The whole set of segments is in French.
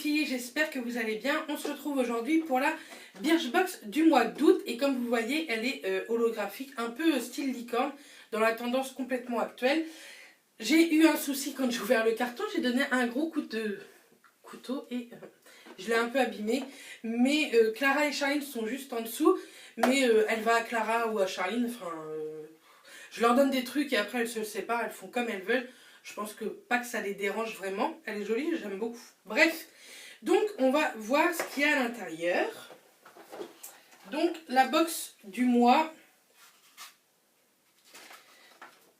filles, j'espère que vous allez bien. On se retrouve aujourd'hui pour la Birchbox du mois d'août. Et comme vous voyez, elle est holographique, un peu style licorne, dans la tendance complètement actuelle. J'ai eu un souci quand j'ai ouvert le carton, j'ai donné un gros coup de couteau et je l'ai un peu abîmé. Mais Clara et Charline sont juste en dessous. Mais elle va à Clara ou à Charline, enfin... je leur donne des trucs et après elles se séparent, elles font comme elles veulent. Je pense que pas que ça les dérange vraiment. Elle est jolie, j'aime beaucoup. Bref, donc on va voir ce qu'il y a à l'intérieur. Donc la box du mois,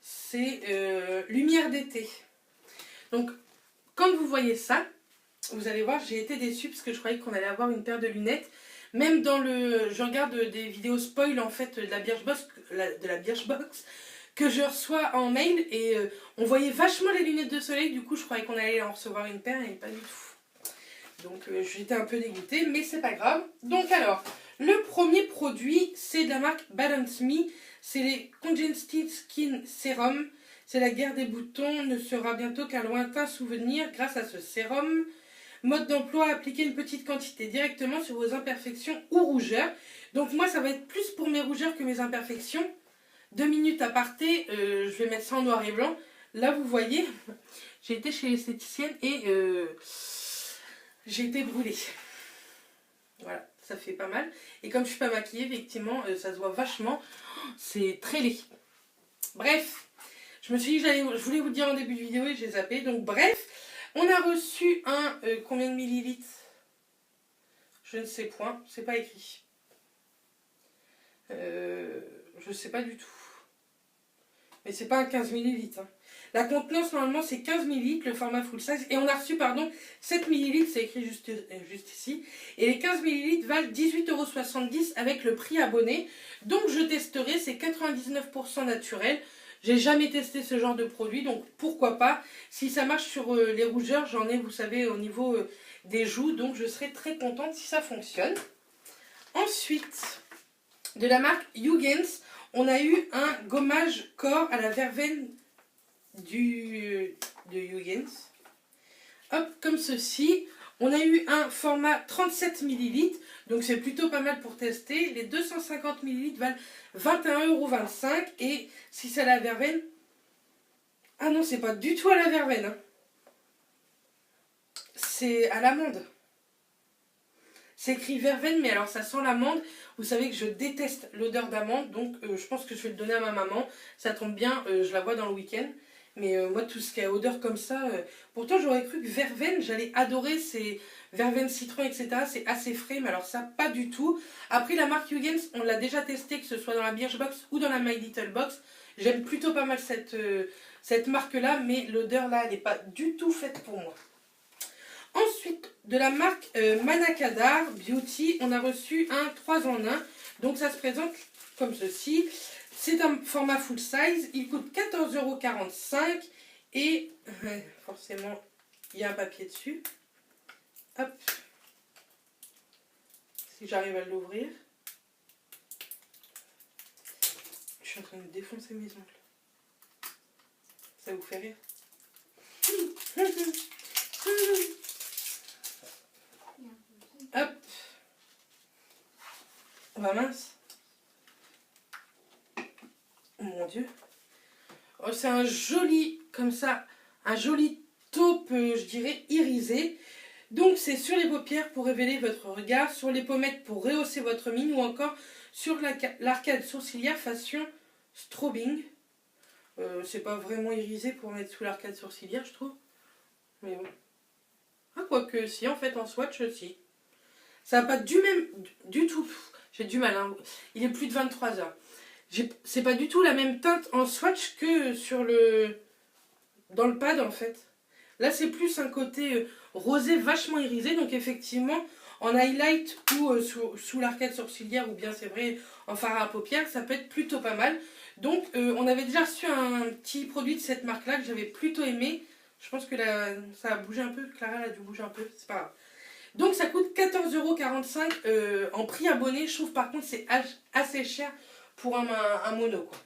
c'est Lumière d'été. Donc quand vous voyez ça, vous allez voir, j'ai été déçue parce que je croyais qu'on allait avoir une paire de lunettes. Même dans le... Je regarde des vidéos spoil en fait de la Birchbox que je reçois en mail et on voyait vachement les lunettes de soleil, du coup je croyais qu'on allait en recevoir une paire et pas du tout. Donc j'étais un peu dégoûtée, mais c'est pas grave. Donc alors, le premier produit, c'est de la marque Balance Me, c'est les Congested Skin Serum. C'est la guerre des boutons, ne sera bientôt qu'un lointain souvenir grâce à ce sérum. Mode d'emploi, appliquer une petite quantité directement sur vos imperfections ou rougeurs. Donc moi ça va être plus pour mes rougeurs que mes imperfections. 2 minutes aparté, je vais mettre ça en noir et blanc. Là, vous voyez, j'ai été chez l'esthéticienne et j'ai été brûlée. Voilà, ça fait pas mal. Et comme je suis pas maquillée, effectivement, ça se voit vachement. C'est très laid. Bref, je me suis dit que je voulais vous le dire en début de vidéo et j'ai zappé. Donc bref, on a reçu un... combien de millilitres? Je ne sais point, c'est pas écrit. Je sais pas du tout. Mais c'est pas un 15 ml. Hein. La contenance, normalement, c'est 15 ml, le format full size. Et on a reçu, pardon, 7 ml, c'est écrit juste ici. Et les 15 ml valent 18,70 € avec le prix abonné. Donc, je testerai, c'est 99% naturel. J'ai jamais testé ce genre de produit, donc pourquoi pas. Si ça marche sur les rougeurs, j'en ai, vous savez, au niveau des joues. Donc, je serai très contente si ça fonctionne. Ensuite, de la marque Huygens, on a eu un gommage corps à la verveine de Huygens. Hop, comme ceci. On a eu un format 37 ml. Donc c'est plutôt pas mal pour tester. Les 250 ml valent 21,25 €. Et si c'est à la verveine... Ah non, c'est pas du tout à la verveine. Hein. C'est à l'amande. C'est écrit verveine, mais alors ça sent l'amande. Vous savez que je déteste l'odeur d'amande, donc je pense que je vais le donner à ma maman. Ça tombe bien, je la vois dans le week-end. Mais moi, tout ce qui a odeur comme ça... Pourtant, j'aurais cru que verveine, j'allais adorer ces verveine citron, etc. C'est assez frais, mais alors ça, pas du tout. Après, la marque Huygens, on l'a déjà testé, que ce soit dans la Birchbox ou dans la My Little Box. J'aime plutôt pas mal cette marque-là, mais l'odeur, là, elle n'est pas du tout faite pour moi. Ensuite, de la marque Manakadar Beauty, on a reçu un 3 en 1. Donc ça se présente comme ceci. C'est un format full size. Il coûte 14,45 € et forcément, il y a un papier dessus. Hop. Si j'arrive à l'ouvrir. Je suis en train de défoncer mes ongles. Ça vous fait rire? Hop. Oh bah mince. Oh mon Dieu. Oh, c'est un joli, comme ça, un joli taupe, je dirais, irisé. Donc c'est sur les paupières pour révéler votre regard, sur les pommettes pour rehausser votre mine ou encore sur l'arcade sourcilière façon strobing. C'est pas vraiment irisé pour mettre sous l'arcade sourcilière, je trouve. Mais bon. Ah, quoique, si, en fait, en swatch aussi. Ça n'a pas du tout. J'ai du mal, hein. Il est plus de 23 h. C'est pas du tout la même teinte en swatch que dans le pad, en fait. Là, c'est plus un côté rosé vachement irisé. Donc, effectivement, en highlight ou sous l'arcade sourcilière, ou bien, c'est vrai, en fard à paupières, ça peut être plutôt pas mal. Donc, on avait déjà reçu un petit produit de cette marque-là que j'avais plutôt aimé. Je pense que ça a bougé un peu. Clara, elle a dû bouger un peu. C'est pas grave. Donc ça coûte 14,45 € en prix abonné. Je trouve par contre c'est assez cher pour un mono. Quoi.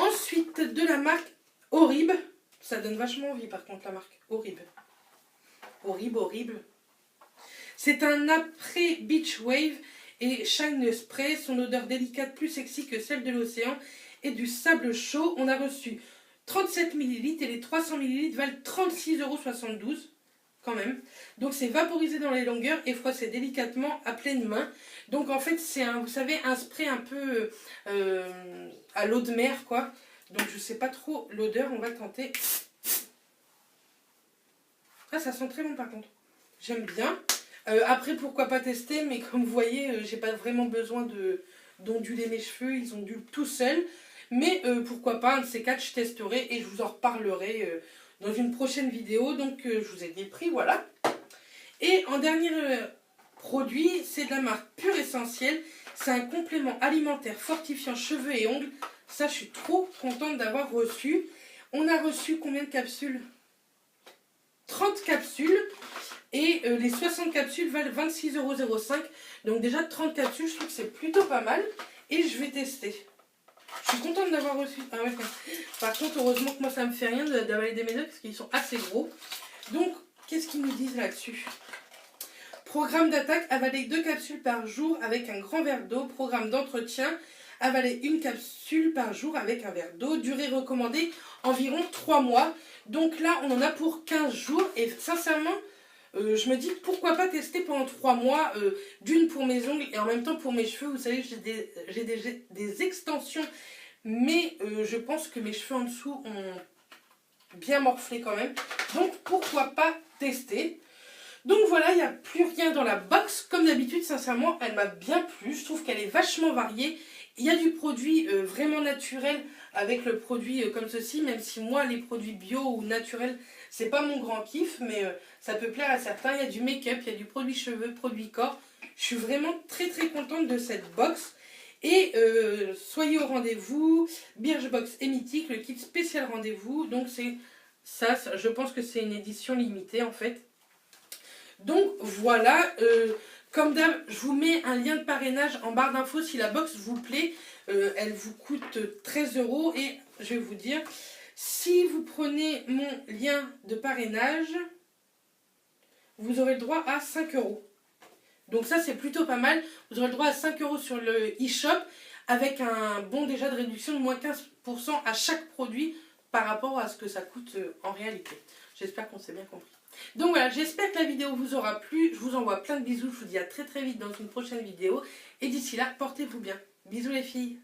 Ensuite de la marque Horrible. Ça donne vachement envie par contre la marque Horrible. Horrible, horrible. C'est un après Beach Wave et Shine Spray. Son odeur délicate plus sexy que celle de l'océan et du sable chaud. On a reçu 37 ml et les 300 ml valent 36,72 € quand même. Donc c'est vaporisé dans les longueurs et froissé délicatement à pleine main. Donc en fait c'est un, vous savez, un spray un peu à l'eau de mer quoi. Donc je sais pas trop l'odeur, on va tenter. Ah, ça sent très bon par contre. J'aime bien. Après pourquoi pas tester, mais comme vous voyez j'ai pas vraiment besoin d'onduler mes cheveux, ils ondulent tout seuls. Mais pourquoi pas, un de ces quatre je testerai et je vous en reparlerai dans une prochaine vidéo. Donc je vous ai dit le prix, voilà. Et en dernier produit, c'est de la marque Pure Essentiel. C'est un complément alimentaire fortifiant cheveux et ongles. Ça je suis trop contente d'avoir reçu. On a reçu combien de capsules? 30 capsules. Et les 60 capsules valent 26,05 €. Donc déjà 30 capsules, je trouve que c'est plutôt pas mal. Et je vais tester. Je suis contente d'avoir reçu. Ah ouais. Par contre, heureusement que moi ça me fait rien d'avaler des médocs parce qu'ils sont assez gros. Donc, qu'est-ce qu'ils nous disent là-dessus? Programme d'attaque, avaler 2 capsules par jour avec un grand verre d'eau. Programme d'entretien, avaler 1 capsule par jour avec un verre d'eau. Durée recommandée, environ 3 mois. Donc là, on en a pour 15 jours. Et sincèrement, je me dis pourquoi pas tester pendant 3 mois, d'une pour mes ongles et en même temps pour mes cheveux. Vous savez, j'ai des extensions, mais je pense que mes cheveux en dessous ont bien morflé quand même. Donc pourquoi pas tester. Donc voilà, il n'y a plus rien dans la box. Comme d'habitude, sincèrement, elle m'a bien plu. Je trouve qu'elle est vachement variée. Il y a du produit vraiment naturel avec le produit comme ceci, même si moi, les produits bio ou naturels, c'est pas mon grand kiff, mais ça peut plaire à certains. Il y a du make-up, il y a du produit cheveux, produit corps. Je suis vraiment très très contente de cette box. Et soyez au rendez-vous, Birchbox et Mythique, le kit spécial rendez-vous. Donc c'est ça, je pense que c'est une édition limitée en fait. Donc voilà, comme d'hab, je vous mets un lien de parrainage en barre d'infos si la box vous plaît. Elle vous coûte 13 € et je vais vous dire, si vous prenez mon lien de parrainage, vous aurez le droit à 5 €. Donc ça c'est plutôt pas mal. Vous aurez le droit à 5 € sur le e-shop avec un bon déjà de réduction de moins 15% à chaque produit par rapport à ce que ça coûte en réalité. J'espère qu'on s'est bien compris. Donc voilà, j'espère que la vidéo vous aura plu. Je vous envoie plein de bisous. Je vous dis à très très vite dans une prochaine vidéo. Et d'ici là, portez-vous bien. Bisous les filles.